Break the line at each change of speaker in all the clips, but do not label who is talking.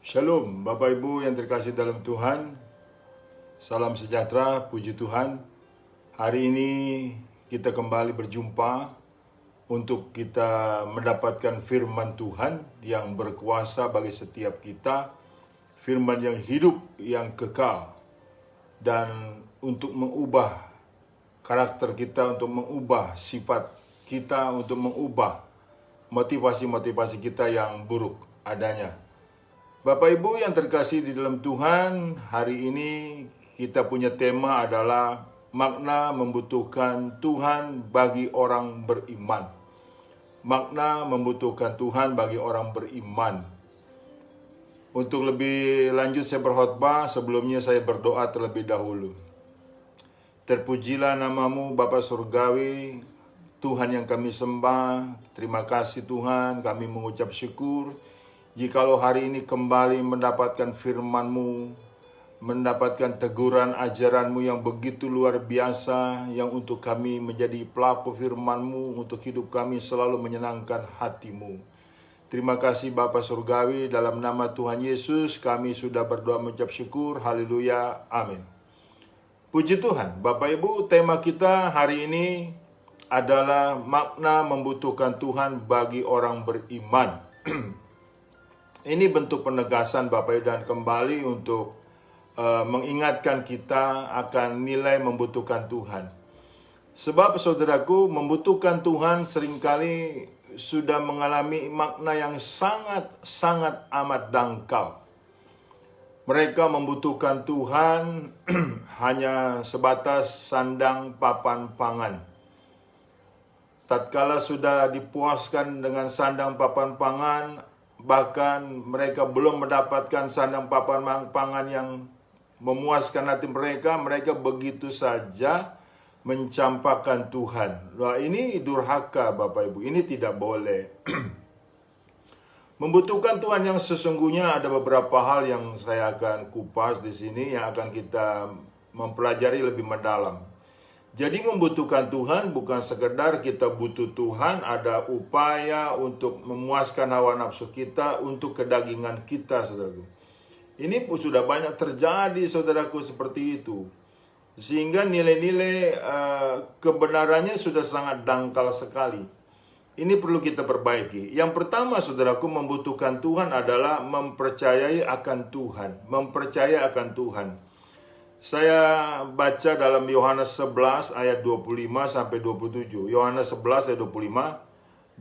Shalom, Bapak Ibu yang terkasih dalam Tuhan. Salam sejahtera, puji Tuhan. Hari ini kita kembali berjumpa untuk kita mendapatkan firman Tuhan yang berkuasa bagi setiap kita. Firman yang hidup, yang kekal. Dan untuk mengubah karakter kita, untuk mengubah sifat kita, untuk mengubah motivasi-motivasi kita yang buruk adanya. Bapak Ibu yang terkasih di dalam Tuhan, hari ini kita punya tema adalah makna membutuhkan Tuhan bagi orang beriman. Makna membutuhkan Tuhan bagi orang beriman. Untuk lebih lanjut saya berkhotbah, sebelumnya saya berdoa terlebih dahulu. Terpujilah namamu Bapa Surgawi, Tuhan yang kami sembah. Terima kasih Tuhan, kami mengucap syukur. Jikalau hari ini kembali mendapatkan firman-Mu, mendapatkan teguran ajaran-Mu yang begitu luar biasa, yang untuk kami menjadi pelaku firman-Mu, untuk hidup kami selalu menyenangkan hati-Mu. Terima kasih Bapa Surgawi, dalam nama Tuhan Yesus kami sudah berdoa mengucap syukur, haleluya, amin. Puji Tuhan, Bapak Ibu, tema kita hari ini adalah makna membutuhkan Tuhan bagi orang beriman. Ini bentuk penegasan Bapak Ibu dan kembali untuk mengingatkan kita akan nilai membutuhkan Tuhan. Sebab saudaraku, membutuhkan Tuhan seringkali sudah mengalami makna yang sangat amat dangkal. Mereka membutuhkan Tuhan hanya sebatas sandang papan pangan. Tatkala sudah dipuaskan dengan sandang papan pangan, bahkan mereka belum mendapatkan sandang papan pangan yang memuaskan hati mereka, mereka begitu saja mencampakkan Tuhan. Wah, ini durhaka Bapak Ibu, ini tidak boleh. Membutuhkan Tuhan yang sesungguhnya ada beberapa hal yang saya akan kupas di sini yang akan kita mempelajari lebih mendalam. Jadi membutuhkan Tuhan bukan sekedar kita butuh Tuhan, ada upaya untuk memuaskan hawa nafsu kita, untuk kedagingan kita, saudaraku. Ini pun sudah banyak terjadi, saudaraku, seperti itu. Sehingga nilai-nilai kebenarannya sudah sangat dangkal sekali. Ini perlu kita perbaiki. Yang pertama, saudaraku, membutuhkan Tuhan adalah mempercayai akan Tuhan. Mempercayai akan Tuhan. Saya baca dalam Yohanes 11 ayat 25 sampai 27. Yohanes 11 ayat 25.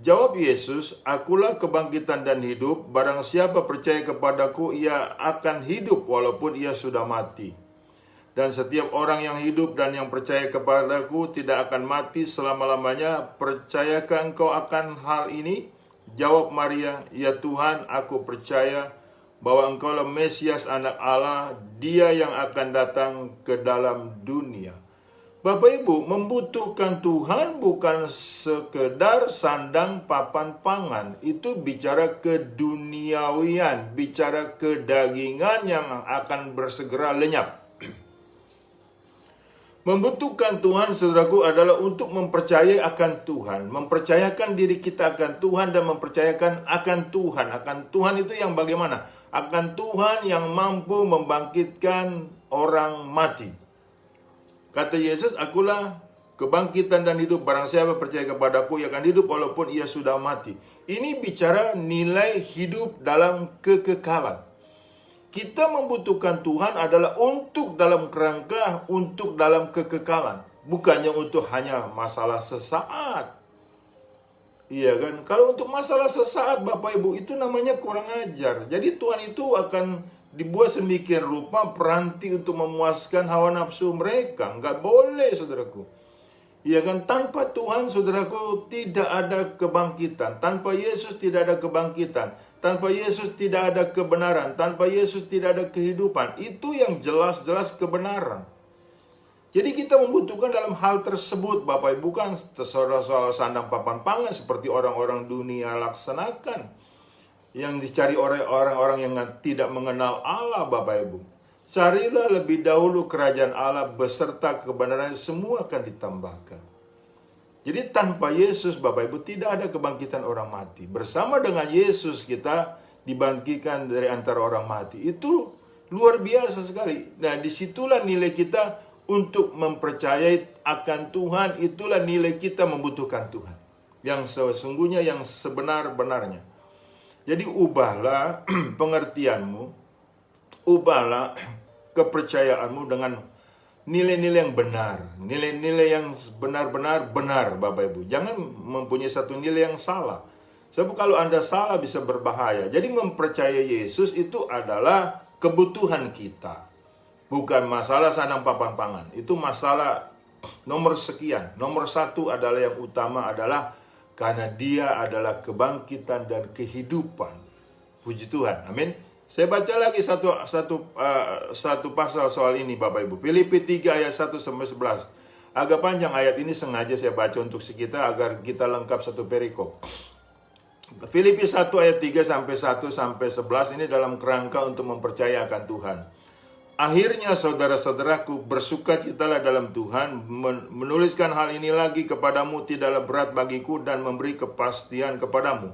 Jawab Yesus, "Akulah kebangkitan dan hidup. Barang siapa percaya kepadaku, ia akan hidup walaupun ia sudah mati. Dan setiap orang yang hidup dan yang percaya kepadaku tidak akan mati selama-lamanya. Percayakah engkau akan hal ini?" Jawab Maria, "Ya Tuhan, aku percaya bahwa engkaulah Mesias anak Allah, dia yang akan datang ke dalam dunia." Bapak Ibu, membutuhkan Tuhan bukan sekedar sandang papan pangan. Itu bicara keduniawian, bicara kedagingan yang akan bersegera lenyap. Membutuhkan Tuhan, saudaraku, adalah untuk mempercayai akan Tuhan. Mempercayakan diri kita akan Tuhan dan mempercayakan akan Tuhan. Akan Tuhan itu yang bagaimana? Akan Tuhan yang mampu membangkitkan orang mati. Kata Yesus, "Akulah kebangkitan dan hidup. Barang siapa percaya kepadaku, ia akan hidup walaupun ia sudah mati." Ini bicara nilai hidup dalam kekekalan. Kita membutuhkan Tuhan adalah untuk dalam kerangka, untuk dalam kekekalan. Bukannya untuk hanya masalah sesaat. Iya kan? Kalau untuk masalah sesaat, Bapak Ibu, itu namanya kurang ajar. Jadi Tuhan itu akan dibuat sedemikian rupa peranti untuk memuaskan hawa nafsu mereka. Enggak boleh, saudaraku. Iya kan? Tanpa Tuhan, saudaraku, tidak ada kebangkitan. Tanpa Yesus tidak ada kebangkitan. Tanpa Yesus tidak ada kebenaran. Tanpa Yesus tidak ada kehidupan. Itu yang jelas-jelas kebenaran. Jadi kita membutuhkan dalam hal tersebut, Bapak Ibu, bukan soal sandang papan pangan seperti orang-orang dunia laksanakan. Yang dicari oleh orang-orang yang tidak mengenal Allah, Bapak Ibu. Carilah lebih dahulu kerajaan Allah beserta kebenaran, semua akan ditambahkan. Jadi tanpa Yesus, Bapak Ibu, tidak ada kebangkitan orang mati. Bersama dengan Yesus kita dibangkitkan dari antara orang mati. Itu luar biasa sekali. Nah, disitulah nilai kita untuk mempercayai akan Tuhan. Itulah nilai kita membutuhkan Tuhan yang sesungguhnya, yang sebenar-benarnya. Jadi ubahlah pengertianmu, ubahlah kepercayaanmu dengan nilai-nilai yang benar, nilai-nilai yang benar-benar benar, Bapak Ibu. Jangan mempunyai satu nilai yang salah. Sebab kalau Anda salah bisa berbahaya. Jadi mempercayai Yesus itu adalah kebutuhan kita. Bukan masalah sandang papan pangan. Itu masalah nomor sekian. Nomor satu adalah yang utama adalah karena Dia adalah kebangkitan dan kehidupan. Puji Tuhan. Amin. Saya baca lagi satu pasal soal ini, Bapak Ibu. Filipi 3 ayat 1-11. Agak panjang ayat ini, sengaja saya baca untuk kita agar kita lengkap satu perikop. Filipi 1 ayat 3-1-11 ini dalam kerangka untuk mempercayakan Tuhan. Akhirnya saudara-saudaraku, bersukacitalah dalam Tuhan. Menuliskan hal ini lagi kepadamu tidaklah berat bagiku dan memberi kepastian kepadamu.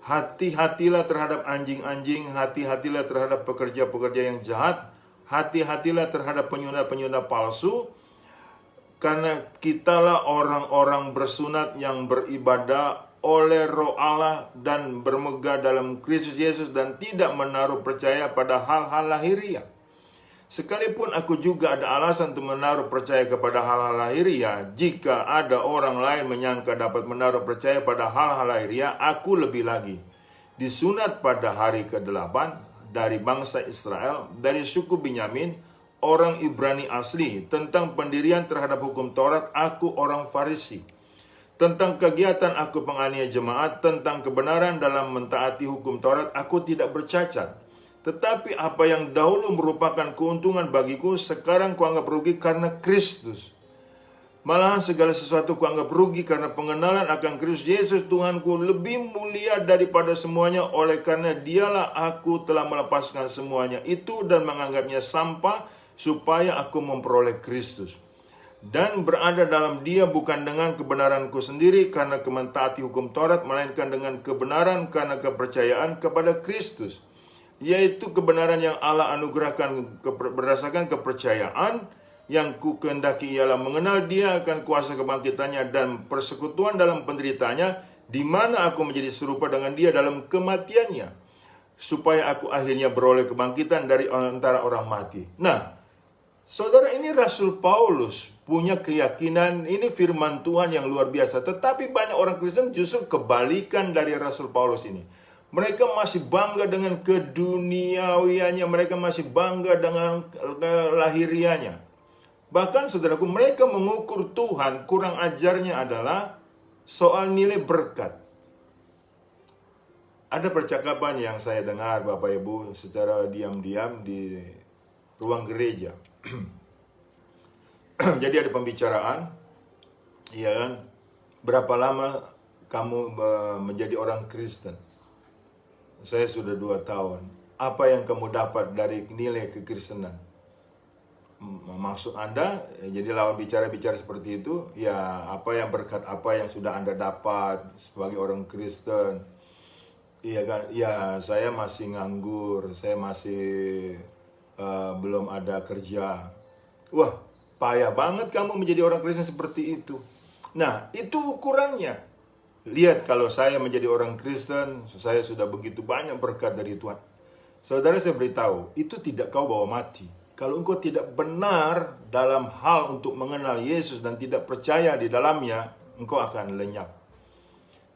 Hati-hatilah terhadap anjing-anjing, hati-hatilah terhadap pekerja-pekerja yang jahat, hati-hatilah terhadap penyunat-penyunat palsu, karena kitalah orang-orang bersunat yang beribadah oleh Roh Allah dan bermegah dalam Kristus Yesus dan tidak menaruh percaya pada hal-hal lahiriah. Sekalipun aku juga ada alasan untuk menaruh percaya kepada hal-hal lahiriah, jika ada orang lain menyangka dapat menaruh percaya pada hal-hal lahiriah, aku lebih lagi. Disunat pada hari ke-8 dari bangsa Israel, dari suku Binyamin, orang Ibrani asli. Tentang pendirian terhadap hukum Taurat, aku orang Farisi. Tentang kegiatan aku penganiaya jemaat, tentang kebenaran dalam mentaati hukum Taurat, aku tidak bercacat. Tetapi apa yang dahulu merupakan keuntungan bagiku, sekarang kuanggap rugi karena Kristus. Malahan segala sesuatu kuanggap rugi karena pengenalan akan Kristus Yesus Tuhanku lebih mulia daripada semuanya. Oleh karena Dialah aku telah melepaskan semuanya itu dan menganggapnya sampah, supaya aku memperoleh Kristus. Dan berada dalam Dia bukan dengan kebenaranku sendiri karena mentaati hukum Taurat, melainkan dengan kebenaran karena kepercayaan kepada Kristus, yaitu kebenaran yang Allah anugerahkan berdasarkan kepercayaan yang ku kehendaki, ialah mengenal Dia akan kuasa kebangkitannya dan persekutuan dalam penderitaannya, di mana aku menjadi serupa dengan Dia dalam kematiannya, supaya aku akhirnya beroleh kebangkitan dari antara orang mati. Nah, saudara, ini Rasul Paulus punya keyakinan, ini firman Tuhan yang luar biasa. Tetapi banyak orang Kristen justru kebalikan dari Rasul Paulus ini. Mereka masih bangga dengan keduniawiannya, mereka masih bangga dengan lahirianya. Bahkan saudaraku, mereka mengukur Tuhan, kurang ajarnya adalah soal nilai berkat. Ada percakapan yang saya dengar, Bapak Ibu, secara diam-diam di ruang gereja. Jadi ada pembicaraan, ya kan, berapa lama kamu menjadi orang Kristen? Saya sudah 2 tahun. Apa yang kamu dapat dari nilai kekristenan? Maksud Anda, jadi lawan bicara seperti itu, ya apa yang berkat apa yang sudah Anda dapat sebagai orang Kristen? Iya kan, ya saya masih nganggur, saya masih belum ada kerja. Wah, payah banget kamu menjadi orang Kristen seperti itu. Nah, itu ukurannya. Lihat, kalau saya menjadi orang Kristen, saya sudah begitu banyak berkat dari Tuhan. Saudara, saya beritahu, itu tidak kau bawa mati. Kalau engkau tidak benar dalam hal untuk mengenal Yesus dan tidak percaya di dalamnya, engkau akan lenyap.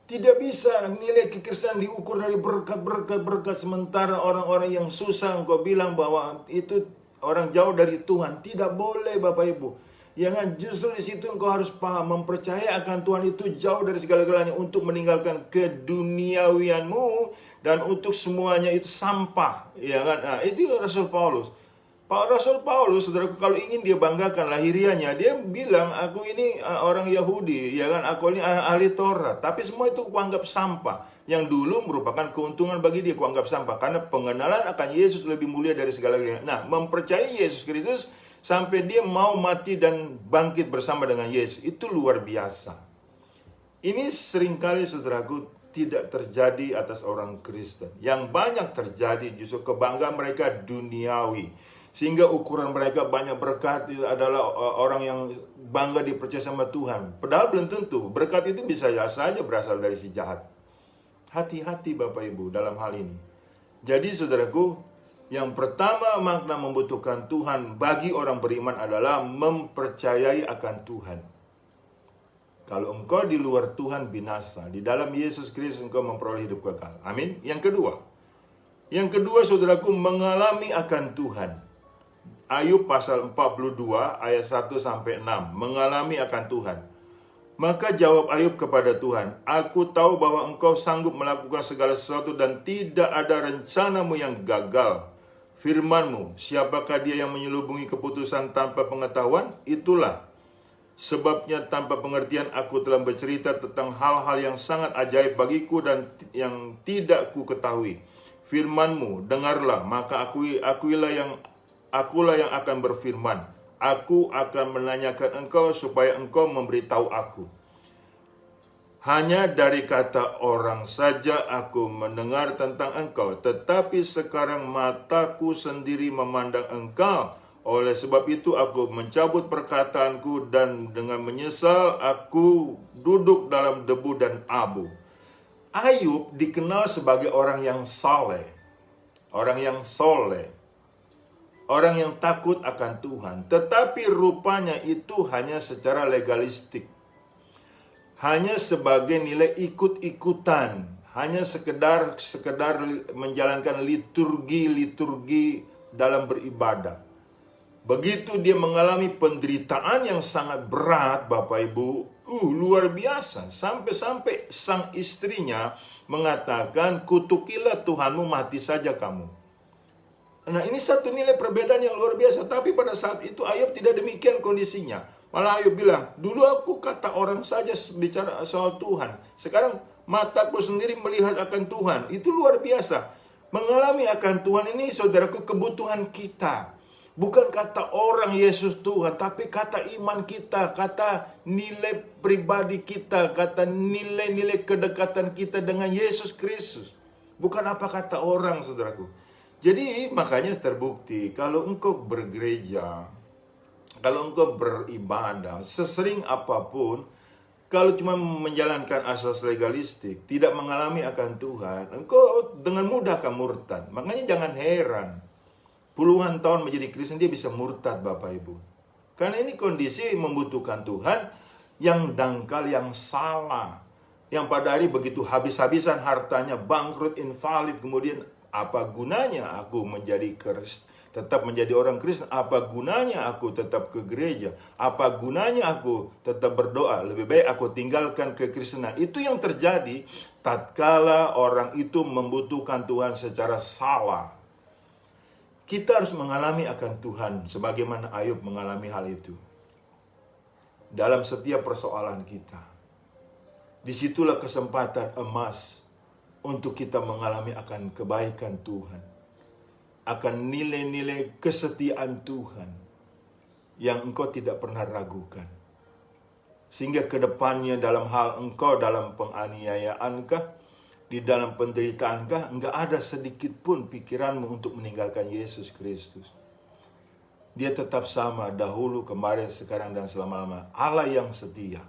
Tidak bisa nilai kekristenan diukur dari berkat, sementara orang-orang yang susah engkau bilang bahwa itu orang jauh dari Tuhan. Tidak boleh, Bapak Ibu. Ya kan, justru di situ engkau harus paham, mempercayai akan Tuhan itu jauh dari segala-galanya, untuk meninggalkan keduniawianmu dan untuk semuanya itu sampah. Ya kan, nah, itu Rasul Paulus. Rasul Paulus, saudaraku, kalau ingin dia banggakan lahirianya, dia bilang, aku ini orang Yahudi, ya kan, aku ini ahli Taurat. Tapi semua itu kuanggap sampah. Yang dulu merupakan keuntungan bagi dia, kuanggap sampah. Karena pengenalan akan Yesus lebih mulia dari segala-galanya. Nah, mempercayai Yesus Kristus sampai dia mau mati dan bangkit bersama dengan Yesus, itu luar biasa. Ini seringkali, saudaraku, tidak terjadi atas orang Kristen. Yang banyak terjadi justru kebanggaan mereka duniawi. Sehingga ukuran mereka banyak berkat adalah orang yang bangga dipercaya sama Tuhan. Padahal belum tentu. Berkat itu bisa saja berasal dari si jahat. Hati-hati Bapak Ibu dalam hal ini. Jadi saudaraku, yang pertama makna membutuhkan Tuhan bagi orang beriman adalah mempercayai akan Tuhan. Kalau engkau di luar Tuhan binasa, di dalam Yesus Kristus engkau memperoleh hidup kekal. Amin. Yang kedua saudaraku, mengalami akan Tuhan. Ayub pasal 42 ayat 1-6, mengalami akan Tuhan. Maka jawab Ayub kepada Tuhan, aku tahu bahwa engkau sanggup melakukan segala sesuatu dan tidak ada rencanamu yang gagal. Firman-Mu, siapakah dia yang menyelubungi keputusan tanpa pengetahuan? Itulah sebabnya tanpa pengertian aku telah bercerita tentang hal-hal yang sangat ajaib bagiku dan yang tidak ku ketahui. Firman-Mu, dengarlah, maka akulah yang akan berfirman. Aku akan menanyakan engkau supaya engkau memberitahu aku. Hanya dari kata orang saja aku mendengar tentang engkau, tetapi sekarang mataku sendiri memandang engkau. Oleh sebab itu aku mencabut perkataanku dan dengan menyesal aku duduk dalam debu dan abu. Ayub dikenal sebagai orang yang saleh, orang yang soleh, orang yang takut akan Tuhan. Tetapi rupanya itu hanya secara legalistik. Hanya sebagai nilai ikut-ikutan. Hanya sekedar menjalankan liturgi dalam beribadah. Begitu dia mengalami penderitaan yang sangat berat, Bapak Ibu, luar biasa. Sampai-sampai sang istrinya mengatakan, kutukilah Tuhanmu, mati saja kamu. Nah, ini satu nilai perbedaan yang luar biasa. Tapi pada saat itu Ayub tidak demikian kondisinya. Malah Ayub bilang, dulu aku kata orang saja bicara soal Tuhan. Sekarang mataku sendiri melihat akan Tuhan. Itu luar biasa. Mengalami akan Tuhan ini, saudaraku, kebutuhan kita. Bukan kata orang Yesus Tuhan, tapi kata iman kita, kata nilai pribadi kita, kata nilai-nilai kedekatan kita dengan Yesus Kristus. Bukan apa kata orang, saudaraku. Jadi makanya terbukti kalau engkau bergereja, kalau engkau beribadah, sesering apapun, kalau cuma menjalankan asas legalistik, tidak mengalami akan Tuhan, engkau dengan mudah akan murtad. Makanya jangan heran. Puluhan tahun menjadi Kristen dia bisa murtad, Bapak Ibu. Karena ini kondisi membutuhkan Tuhan yang dangkal, yang salah. Yang pada hari begitu habis-habisan hartanya, bangkrut, invalid. Kemudian apa gunanya aku tetap menjadi orang Kristen? Apa gunanya aku tetap ke gereja? Apa gunanya aku tetap berdoa? Lebih baik aku tinggalkan kekristenan. Itu yang terjadi tatkala orang itu membutuhkan Tuhan secara salah. Kita harus mengalami akan Tuhan sebagaimana Ayub mengalami hal itu. Dalam setiap persoalan kita. Disitulah kesempatan emas untuk kita mengalami akan kebaikan Tuhan. Akan nilai-nilai kesetiaan Tuhan yang engkau tidak pernah ragukan. Sehingga ke depannya dalam hal engkau dalam penganiayaankah, di dalam penderitaankah, enggak ada sedikit pun pikiranmu untuk meninggalkan Yesus Kristus. Dia tetap sama dahulu, kemarin, sekarang, dan selama-lamanya. Allah yang setia.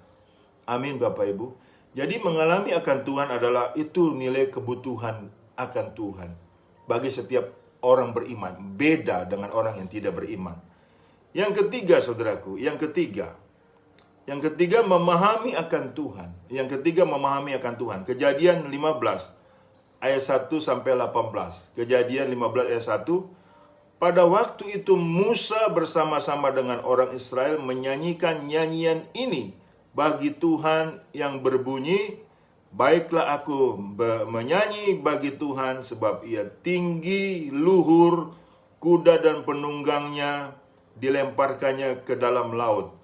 Amin Bapak Ibu. Jadi mengalami akan Tuhan adalah itu nilai kebutuhan akan Tuhan. Bagi setiap orang beriman. Beda dengan orang yang tidak beriman. Yang ketiga saudaraku, yang ketiga memahami akan Tuhan. Yang ketiga memahami akan Tuhan. Kejadian 15 ayat 1-18. Kejadian 15 ayat 1. Pada waktu itu Musa bersama-sama dengan orang Israel menyanyikan nyanyian ini bagi Tuhan yang berbunyi, baiklah aku menyanyi bagi Tuhan sebab ia tinggi, luhur, kuda dan penunggangnya dilemparkannya ke dalam laut.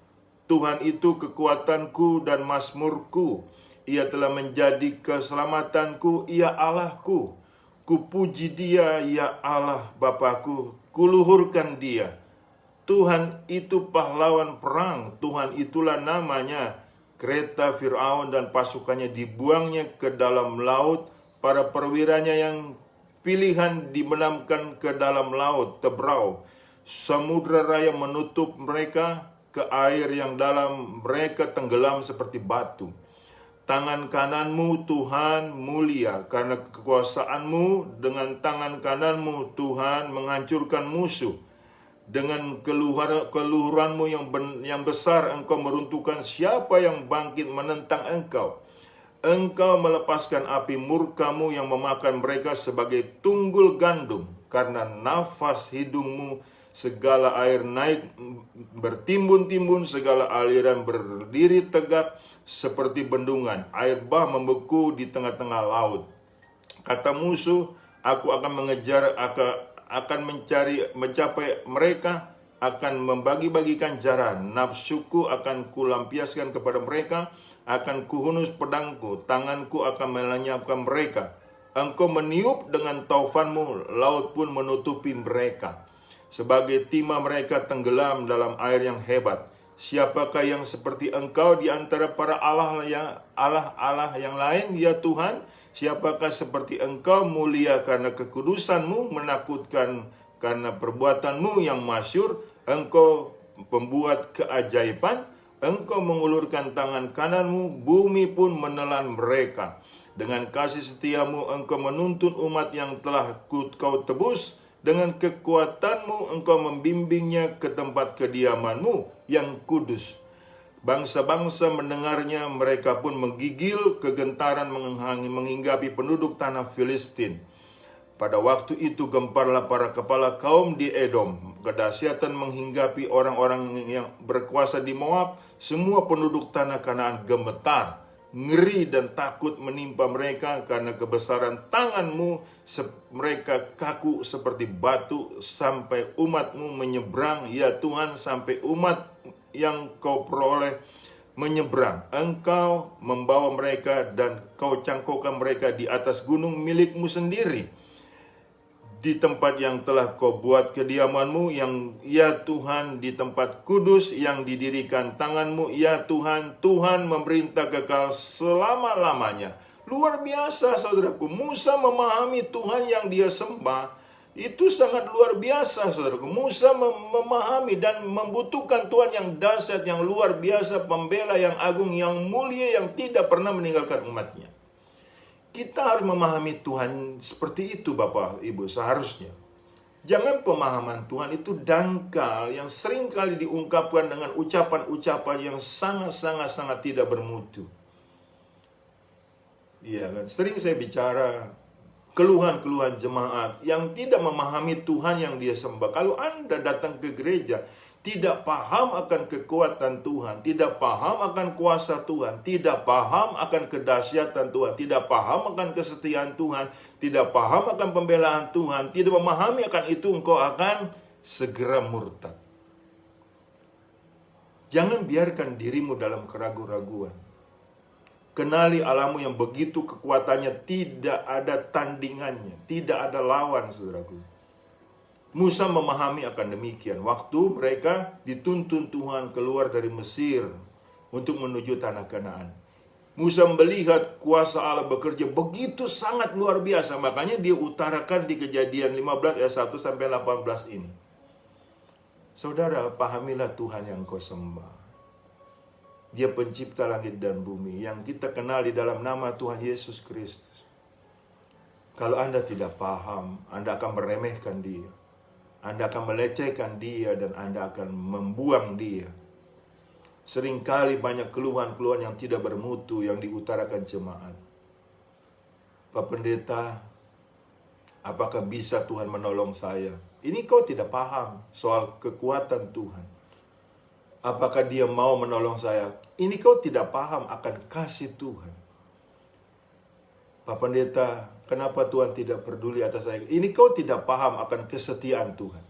Tuhan itu kekuatanku dan mazmurku. Ia telah menjadi keselamatanku, ia Allahku. Kupuji dia, ya Allah Bapakku. Kuluhurkan dia. Tuhan itu pahlawan perang. Tuhan itulah namanya. kereta Fir'aun dan pasukannya dibuangnya ke dalam laut. Para perwiranya yang pilihan dibenamkan ke dalam laut tebrau. Samudra raya menutup mereka, ke air yang dalam mereka tenggelam seperti batu. Tangan kananmu Tuhan mulia, karena kekuasaanmu. Dengan tangan kananmu Tuhan menghancurkan musuh. Dengan keluhuranmu yang besar engkau meruntuhkan siapa yang bangkit menentang engkau. Engkau melepaskan api murkamu yang memakan mereka sebagai tunggul gandum. Karena nafas hidungmu segala air naik bertimbun-timbun, segala aliran berdiri tegak seperti bendungan. Air bah membeku di tengah-tengah laut. Kata musuh, aku akan mengejar, akan mencapai mereka, akan membagi-bagikan jaran. Nafsuku akan kulampiaskan kepada mereka, akan kuhunus pedangku, tanganku akan melenyapkan mereka. Engkau meniup dengan taufanmu, laut pun menutupi mereka. Sebagai timah mereka tenggelam dalam air yang hebat. Siapakah yang seperti engkau di antara para Allah yang lain, ya Tuhan? Siapakah seperti engkau mulia karena kekudusanmu, menakutkan karena perbuatanmu yang masyhur? Engkau pembuat keajaiban, engkau mengulurkan tangan kananmu, bumi pun menelan mereka. Dengan kasih setiamu engkau menuntun umat yang telah kau tebus. Dengan kekuatanmu engkau membimbingnya ke tempat kediamanmu yang kudus. Bangsa-bangsa mendengarnya, mereka pun menggigil, kegentaran menghinggapi penduduk tanah Filistin. Pada waktu itu gemparlah para kepala kaum di Edom. Kedahsyatan menghinggapi orang-orang yang berkuasa di Moab. Semua penduduk tanah Kanaan gemetar. Ngeri dan takut menimpa mereka karena kebesaran tanganmu. Mereka kaku seperti batu sampai umatmu menyeberang. Ya Tuhan, sampai umat yang kau peroleh menyeberang. Engkau membawa mereka dan kau cangkokkan mereka di atas gunung milikmu sendiri, di tempat yang telah kau buat kediamanmu, yang ya Tuhan, di tempat kudus yang didirikan tanganmu, ya Tuhan. Tuhan memerintah kekal selama-lamanya. Luar biasa saudaraku, Musa memahami Tuhan yang dia sembah. Itu sangat luar biasa saudaraku. Musa memahami dan membutuhkan Tuhan yang dahsyat, yang luar biasa, pembela yang agung, yang mulia, yang tidak pernah meninggalkan umatnya. Kita harus memahami Tuhan seperti itu Bapak Ibu seharusnya. Jangan pemahaman Tuhan itu dangkal yang sering kali diungkapkan dengan ucapan-ucapan yang sangat tidak bermutu. Iya kan? Sering saya bicara keluhan-keluhan jemaat yang tidak memahami Tuhan yang dia sembah. Kalau Anda datang ke gereja tidak paham akan kekuatan Tuhan, tidak paham akan kuasa Tuhan, tidak paham akan kedahsyatan Tuhan, tidak paham akan kesetiaan Tuhan, tidak paham akan pembelaan Tuhan, tidak memahami akan itu, engkau akan segera murtad. Jangan biarkan dirimu dalam keraguan-raguan. Kenali Allahmu yang begitu kekuatannya tidak ada tandingannya, tidak ada lawan saudaraku. Musa memahami akan demikian. Waktu mereka dituntun Tuhan keluar dari Mesir untuk menuju tanah Kanaan, Musa melihat kuasa Allah bekerja begitu sangat luar biasa. Makanya dia utarakan di Kejadian 15 ayat 1 sampai 18 ini. Saudara, pahamilah Tuhan yang kau sembah. Dia pencipta langit dan bumi yang kita kenal di dalam nama Tuhan Yesus Kristus. Kalau Anda tidak paham, Anda akan meremehkan dia. Anda akan melecehkan dia dan Anda akan membuang dia. Seringkali banyak keluhan-keluhan yang tidak bermutu yang diutarakan jemaat. Pak Pendeta, apakah bisa Tuhan menolong saya? Ini kau tidak paham soal kekuatan Tuhan. Apakah dia mau menolong saya? Ini kau tidak paham akan kasih Tuhan. Pak Pendeta, kenapa Tuhan tidak peduli atas saya? Ini kau tidak paham akan kesetiaan Tuhan.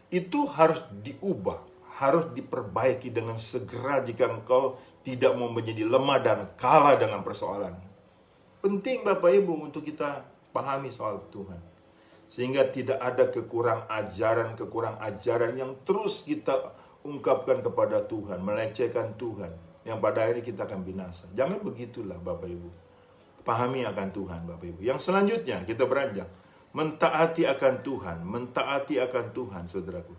Itu harus diubah, harus diperbaiki dengan segera jika engkau tidak mau menjadi lemah dan kalah dengan persoalan. Penting Bapak Ibu untuk kita pahami soal Tuhan. Sehingga tidak ada kekurang ajaran yang terus kita ungkapkan kepada Tuhan, melecehkan Tuhan. yang pada akhirnya kita akan binasa. Jangan begitulah Bapak Ibu. Pahami akan Tuhan Bapak Ibu. Yang selanjutnya kita beranjak mentaati akan Tuhan, mentaati akan Tuhan, saudaraku.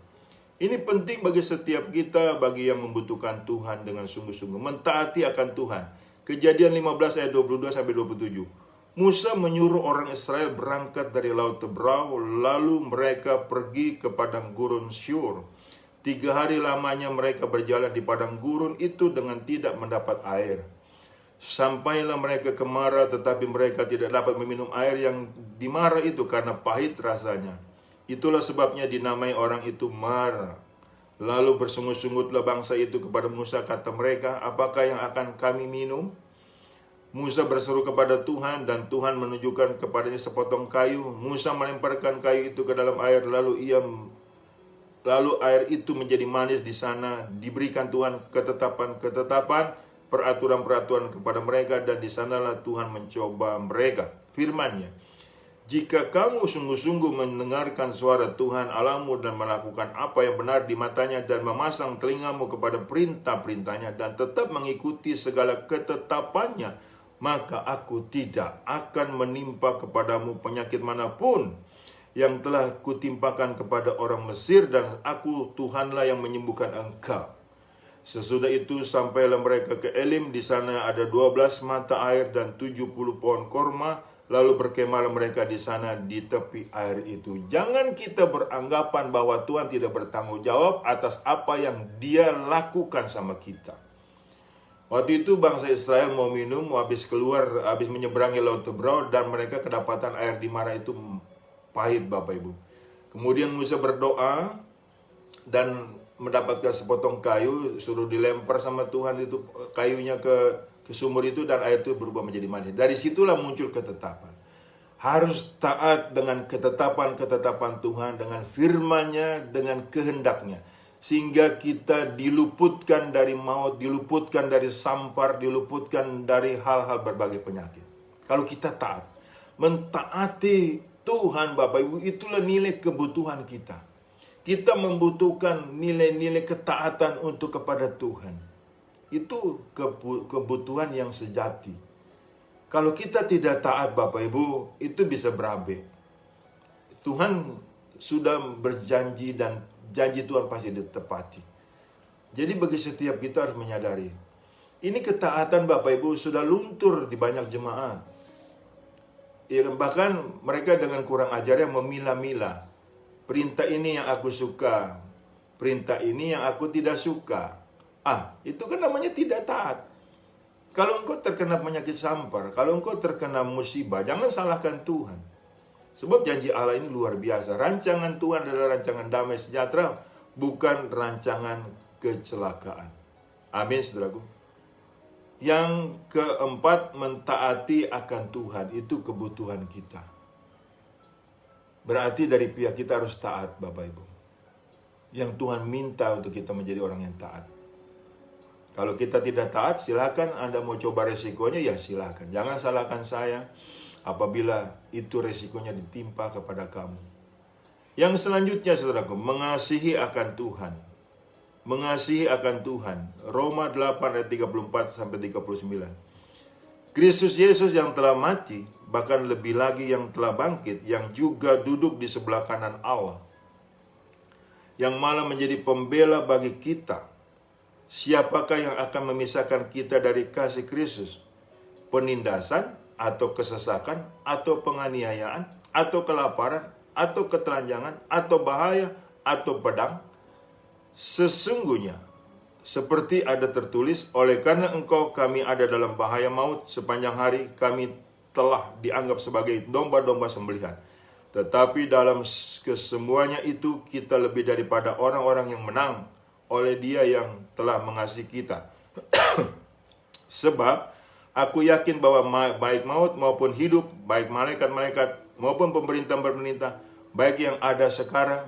Ini penting bagi setiap kita, bagi yang membutuhkan Tuhan dengan sungguh-sungguh. Mentaati akan Tuhan. Kejadian 15 ayat 22 sampai 27. Musa menyuruh orang Israel berangkat dari Laut Tebrau, lalu mereka pergi ke padang gurun Syur. 3 hari lamanya mereka berjalan di padang gurun itu dengan tidak mendapat air. Sampailah mereka ke Mara, tetapi mereka tidak dapat meminum air yang di Mara itu karena pahit rasanya. Itulah sebabnya dinamai orang itu Mara. Lalu bersungut-sungutlah bangsa itu kepada Musa, kata mereka, apakah yang akan kami minum? Musa berseru kepada Tuhan, dan Tuhan menunjukkan kepadanya sepotong kayu. Musa melemparkan kayu itu ke dalam air, lalu air itu menjadi manis di sana. Diberikan Tuhan ketetapan, peraturan-peraturan kepada mereka, dan di sanalah Tuhan mencoba mereka. Firman-Nya, jika kamu sungguh-sungguh mendengarkan suara Tuhan Allahmu dan melakukan apa yang benar di matanya dan memasang telingamu kepada perintah-perintahnya dan tetap mengikuti segala ketetapannya, maka aku tidak akan menimpa kepadamu penyakit manapun yang telah kutimpakan kepada orang Mesir, dan aku Tuhanlah yang menyembuhkan engkau. Sesudah itu sampailah mereka ke Elim. Di sana ada 12 mata air dan 70 pohon korma. Lalu berkemahlah mereka di sana di tepi air itu. Jangan kita beranggapan bahwa Tuhan tidak bertanggung jawab atas apa yang Dia lakukan sama kita. Waktu itu bangsa Israel mau minum, habis menyeberangi Laut Tebrau, dan mereka kedapatan air di Mara itu pahit Bapak Ibu. Kemudian Musa berdoa dan mendapatkan sepotong kayu, suruh dilempar sama Tuhan itu kayunya ke sumur itu, dan air itu berubah menjadi manis. Dari situlah muncul ketetapan. Harus taat dengan ketetapan-ketetapan Tuhan, dengan firman-Nya, dengan kehendak-Nya. Sehingga kita diluputkan dari maut, diluputkan dari sampar, diluputkan dari hal-hal berbagai penyakit. Kalau kita taat, mentaati Tuhan Bapak Ibu, itulah nilai kebutuhan kita. Kita membutuhkan nilai-nilai ketaatan untuk kepada Tuhan. Itu kebutuhan yang sejati. Kalau kita tidak taat Bapak Ibu, itu bisa berabe. Tuhan sudah berjanji dan janji Tuhan pasti ditepati. Jadi bagi setiap kita harus menyadari, ini ketaatan Bapak Ibu sudah luntur di banyak jemaat. Ya, bahkan mereka dengan kurang ajarnya memilah-milah. Perintah ini yang aku suka, perintah ini yang aku tidak suka. Itu kan namanya tidak taat. Kalau engkau terkena penyakit sampar, kalau engkau terkena musibah, jangan salahkan Tuhan. Sebab janji Allah ini luar biasa. Rancangan Tuhan adalah rancangan damai sejahtera, bukan rancangan kecelakaan. Amin, saudaraku. Yang keempat, mentaati akan Tuhan. Itu kebutuhan kita. Berarti dari pihak kita harus taat, Bapak Ibu. Yang Tuhan minta untuk kita menjadi orang yang taat. Kalau kita tidak taat, silakan Anda mau coba resikonya, ya silakan. Jangan salahkan saya apabila itu resikonya ditimpa kepada kamu. Yang selanjutnya, saudaraku, mengasihi akan Tuhan. Mengasihi akan Tuhan. Roma 8 ayat 34-39. Kristus Yesus yang telah mati, bahkan lebih lagi yang telah bangkit, yang juga duduk di sebelah kanan Allah, yang malah menjadi pembela bagi kita. Siapakah yang akan memisahkan kita dari kasih Kristus? Penindasan, atau kesesakan, atau penganiayaan, atau kelaparan, atau ketelanjangan, atau bahaya, atau pedang? Sesungguhnya, seperti ada tertulis, oleh karena engkau kami ada dalam bahaya maut, sepanjang hari kami telah dianggap sebagai domba-domba sembelihan. Tetapi dalam kesemuanya itu kita lebih daripada orang-orang yang menang oleh Dia yang telah mengasihi kita. Sebab aku yakin bahwa baik maut maupun hidup, baik malaikat-malaikat maupun pemerintah-pemerintah, baik yang ada sekarang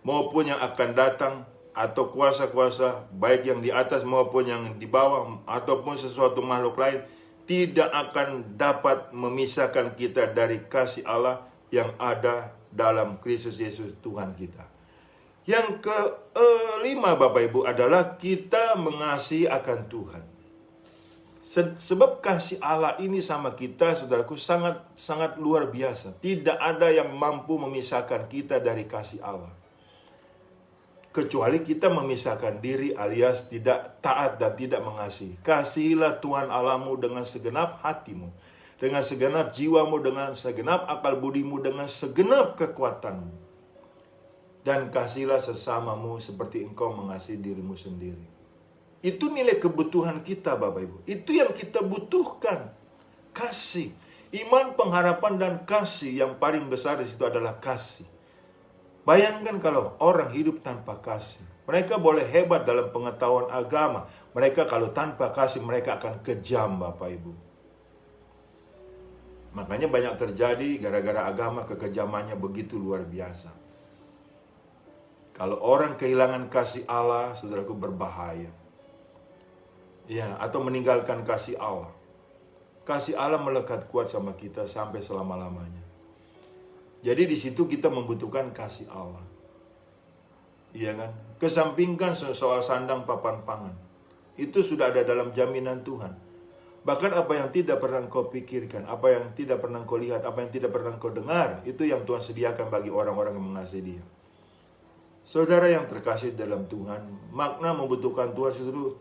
maupun yang akan datang, atau kuasa-kuasa, baik yang di atas maupun yang di bawah, ataupun sesuatu makhluk lain, tidak akan dapat memisahkan kita dari kasih Allah yang ada dalam Kristus Yesus Tuhan kita. Yang kelima Bapak Ibu adalah kita mengasihi akan Tuhan. Sebab kasih Allah ini sama kita, saudaraku, sangat luar biasa. Tidak ada yang mampu memisahkan kita dari kasih Allah. Kecuali kita memisahkan diri alias tidak taat dan tidak mengasihi. Kasihilah Tuhan Allahmu dengan segenap hatimu, dengan segenap jiwamu, dengan segenap akal budimu, dengan segenap kekuatanmu. Dan kasihilah sesamamu seperti engkau mengasihi dirimu sendiri. Itu nilai kebutuhan kita, Bapak Ibu. Itu yang kita butuhkan. Kasih. Iman, pengharapan, dan kasih. Yang paling besar di situ adalah kasih. Bayangkan kalau orang hidup tanpa kasih. Mereka boleh hebat dalam pengetahuan agama. Mereka kalau tanpa kasih, mereka akan kejam, Bapak Ibu. Makanya banyak terjadi gara-gara agama, kekejamannya begitu luar biasa. Kalau orang kehilangan kasih Allah, saudaraku, berbahaya. Ya, atau meninggalkan kasih Allah. Kasih Allah melekat kuat sama kita sampai selama-lamanya. Jadi di situ kita membutuhkan kasih Allah. Iya kan? Kesampingkan soal sandang papan pangan. Itu sudah ada dalam jaminan Tuhan. Bahkan apa yang tidak pernah engkau pikirkan, apa yang tidak pernah engkau lihat, apa yang tidak pernah engkau dengar, itu yang Tuhan sediakan bagi orang-orang yang mengasihi Dia. Saudara yang terkasih dalam Tuhan, makna membutuhkan Tuhan itu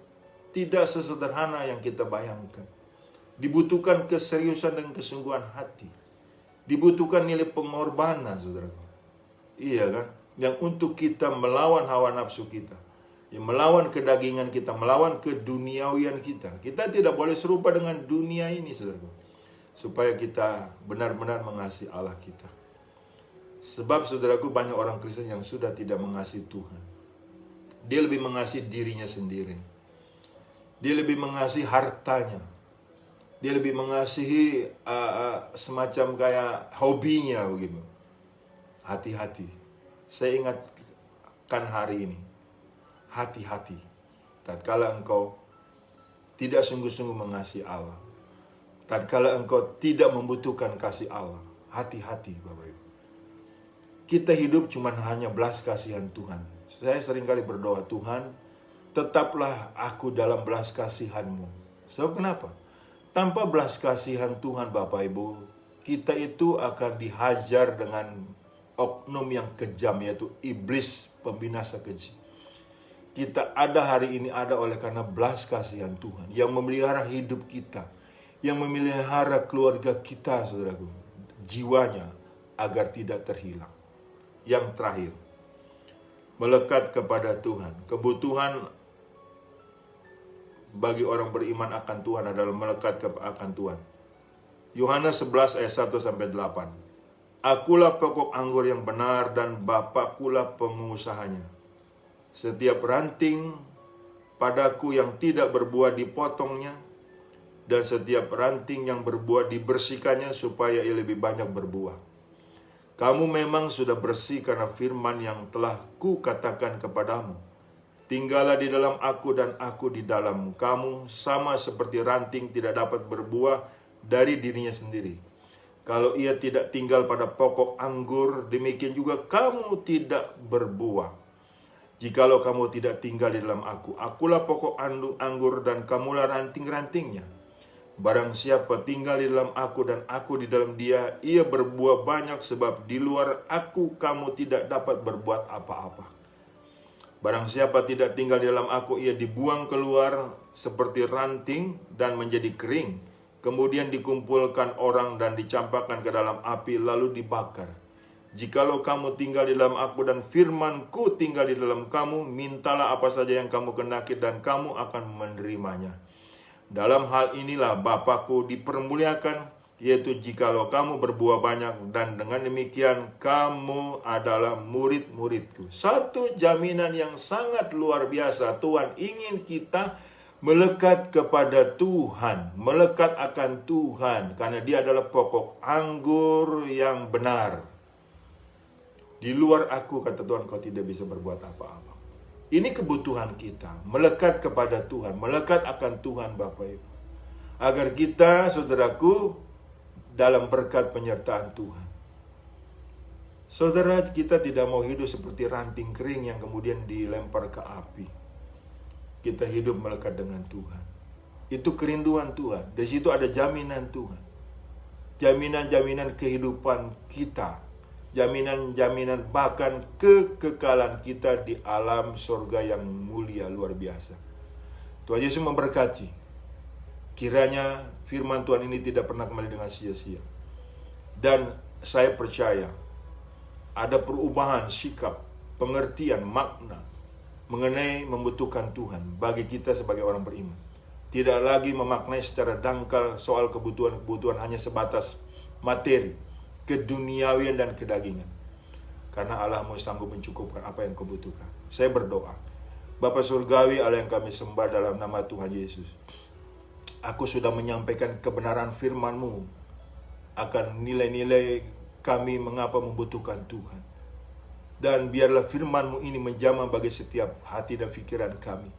tidak sesederhana yang kita bayangkan. Dibutuhkan keseriusan dan kesungguhan hati. Dibutuhkan nilai pengorbanan, saudara. Iya kan? Yang untuk kita melawan hawa nafsu kita. Yang melawan kedagingan kita, melawan keduniawian kita. Kita tidak boleh serupa dengan dunia ini, saudara. Supaya kita benar-benar mengasihi Allah kita. Sebab, saudaraku, banyak orang Kristen yang sudah tidak mengasihi Tuhan. Dia lebih mengasihi dirinya sendiri. Dia lebih mengasihi hartanya. Dia lebih mengasihi semacam kayak hobinya begitu. Hati-hati. Saya ingatkan hari ini. Hati-hati. Tatkala engkau tidak sungguh-sungguh mengasihi Allah. Tatkala engkau tidak membutuhkan kasih Allah. Hati-hati, Bapak Ibu. Kita hidup cuma hanya belas kasihan Tuhan. Saya seringkali berdoa, Tuhan, tetaplah aku dalam belas kasihan-Mu. Sebab kenapa? Tanpa belas kasihan Tuhan, Bapak Ibu, kita itu akan dihajar dengan oknum yang kejam, yaitu iblis pembinasa keji. Kita ada hari ini ada oleh karena belas kasihan Tuhan yang memelihara hidup kita, yang memelihara keluarga kita, saudaraku, jiwanya agar tidak terhilang. Yang terakhir, melekat kepada Tuhan. Kebutuhan bagi orang beriman akan Tuhan adalah melekat akan Tuhan. Yohanes 11 ayat 1-8. Akulah pokok anggur yang benar dan Bapakulah pengusahanya. Setiap ranting padaku yang tidak berbuah dipotongnya, dan setiap ranting yang berbuah dibersihkannya supaya ia lebih banyak berbuah. Kamu memang sudah bersih karena firman yang telah kukatakan kepadamu. Tinggallah di dalam aku dan aku di dalam kamu, sama seperti ranting tidak dapat berbuah dari dirinya sendiri. Kalau ia tidak tinggal pada pokok anggur, demikian juga kamu tidak berbuah. Jikalau kamu tidak tinggal di dalam aku, akulah pokok anggur dan kamulah ranting-rantingnya. Barang siapa tinggal di dalam aku dan aku di dalam dia, ia berbuah banyak, sebab di luar aku kamu tidak dapat berbuat apa-apa. Barang siapa tidak tinggal di dalam aku, ia dibuang keluar seperti ranting dan menjadi kering. Kemudian dikumpulkan orang dan dicampakkan ke dalam api, lalu dibakar. Jikalau kamu tinggal di dalam aku dan firmanku tinggal di dalam kamu, mintalah apa saja yang kamu kehendaki dan kamu akan menerimanya. Dalam hal inilah Bapakku dipermuliakan, yaitu jikalau kamu berbuah banyak, dan dengan demikian kamu adalah murid-muridku. Satu jaminan yang sangat luar biasa. Tuhan ingin kita melekat kepada Tuhan, melekat akan Tuhan, karena Dia adalah pokok anggur yang benar. Di luar aku, kata Tuhan, kau tidak bisa berbuat apa-apa. Ini kebutuhan kita, melekat kepada Tuhan, melekat akan Tuhan, Bapak Ibu. Agar kita, saudaraku, dalam berkat penyertaan Tuhan. Saudara, kita tidak mau hidup seperti ranting kering yang kemudian dilempar ke api. Kita hidup melekat dengan Tuhan. Itu kerinduan Tuhan. Di situ ada jaminan Tuhan. Jaminan-jaminan kehidupan kita. Jaminan-jaminan bahkan kekekalan kita di alam surga yang mulia luar biasa. Tuhan Yesus memberkati. Kiranya firman Tuhan ini tidak pernah kembali dengan sia-sia. Dan saya percaya ada perubahan sikap, pengertian, makna mengenai membutuhkan Tuhan bagi kita sebagai orang beriman. Tidak lagi memaknai secara dangkal soal kebutuhan-kebutuhan hanya sebatas materi, keduniawian dan kedagingan. Karena Allah mau sanggup mencukupkan apa yang kau butuhkan. Saya berdoa, Bapa Surgawi Allah yang kami sembah dalam nama Tuhan Yesus. Aku sudah menyampaikan kebenaran firman-Mu akan nilai-nilai kami mengapa membutuhkan Tuhan. Dan biarlah firman-Mu ini menjamah bagi setiap hati dan pikiran kami.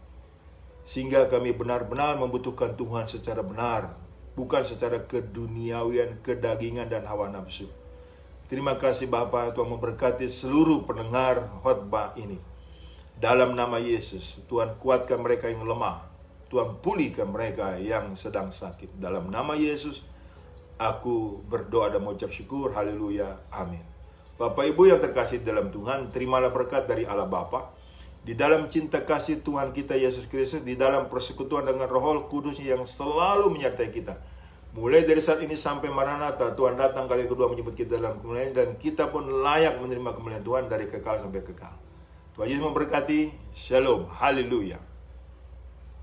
Sehingga kami benar-benar membutuhkan Tuhan secara benar, bukan secara keduniawian, kedagingan, dan hawa nafsu. Terima kasih Bapa, Tuhan memberkati seluruh pendengar khotbah ini. Dalam nama Yesus, Tuhan kuatkan mereka yang lemah. Tuhan pulihkan mereka yang sedang sakit. Dalam nama Yesus, aku berdoa dan mengucap syukur. Haleluya. Amin. Bapak Ibu yang terkasih dalam Tuhan, terimalah berkat dari Allah Bapa. Di dalam cinta kasih Tuhan kita Yesus Kristus, di dalam persekutuan dengan Roh Kudus yang selalu menyertai kita. Mulai dari saat ini sampai Maranatha, Tuhan datang kali kedua menyebut kita dalam kemuliaan, dan kita pun layak menerima kemuliaan Tuhan dari kekal sampai kekal. Tuhan Yesus memberkati. Shalom. Haleluya.